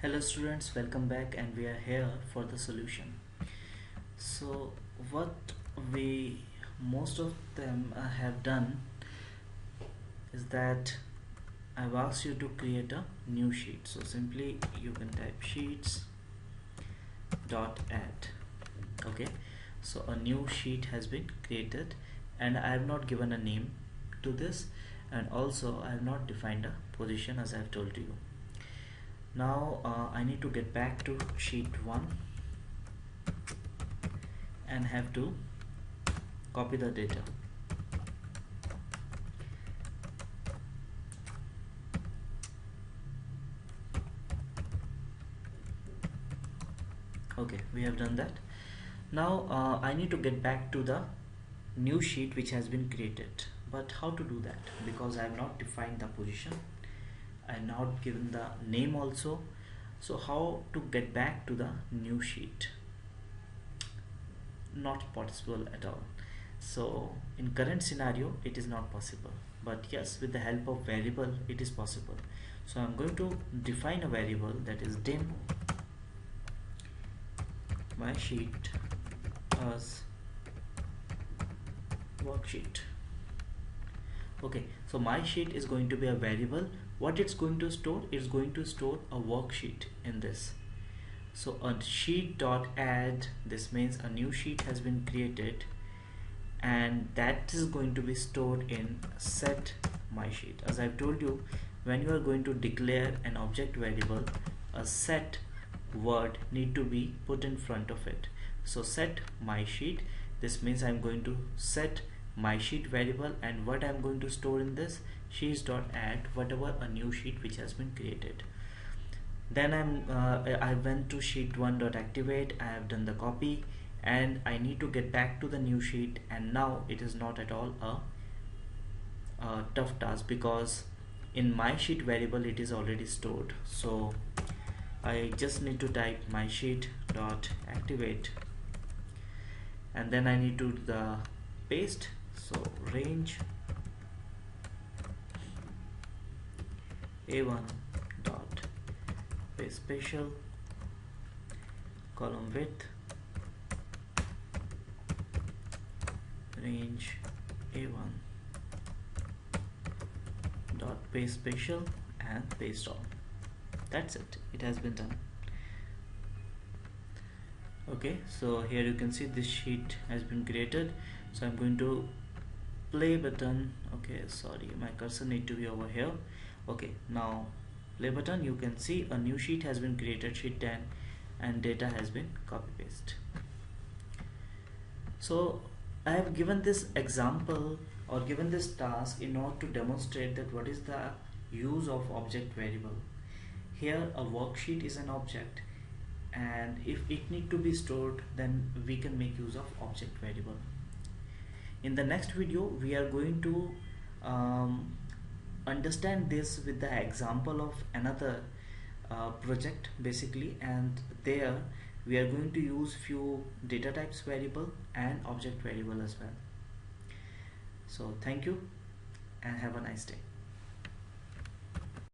Hello students, welcome back, and we are here for the solution. So what we most of them have done is that I've asked you to create a new sheet. So simply you can type sheets dot add. Okay, so a new sheet has been created and I have not given a name to this, and also I have not defined a position as I have told you. Now I need to get back to sheet 1 and have to copy the data. Okay, we have done that. Now I need to get back to the new sheet which has been created. But how to do that? Because I have not defined the position, I have not given the name also. So how to get back to the new sheet? Not possible at all. So in current scenario it is not possible, but yes, with the help of variable it is possible. So I'm going to define a variable, that is dim my sheet as worksheet. Okay, so my sheet is going to be a variable. What it's going to store? It's going to store a worksheet in this. So a sheet dot add, this means a new sheet has been created, and that is going to be stored in set my sheet. As I've told you, when you are going to declare an object variable, a set word need to be put in front of it. So set my sheet, this means I'm going to set my sheet variable, and what I'm going to store in this sheets dot add whatever a new sheet which has been created. Then I went to sheet 1 dot activate. I have done the copy and I need to get back to the new sheet, and now it is not at all a tough task because in my sheet variable it is already stored. So I just need to type my sheet dot activate, and then I need to do the paste. So range a1 dot paste special column width range a1 dot paste special and paste all. That's it, it has been done. Okay, so here you can see this sheet has been created. So I'm going to play button. Okay, sorry, my cursor need to be over here. Okay, now play button, you can see a new sheet has been created, sheet 10, and data has been copy paste. So I have given this example or given this task in order to demonstrate that what is the use of object variable. Here a worksheet is an object, and if it need to be stored, then we can make use of object variable. In the next video we are going to understand this with the example of another project basically, and there we are going to use few data types variable and object variable as well. So thank you and have a nice day.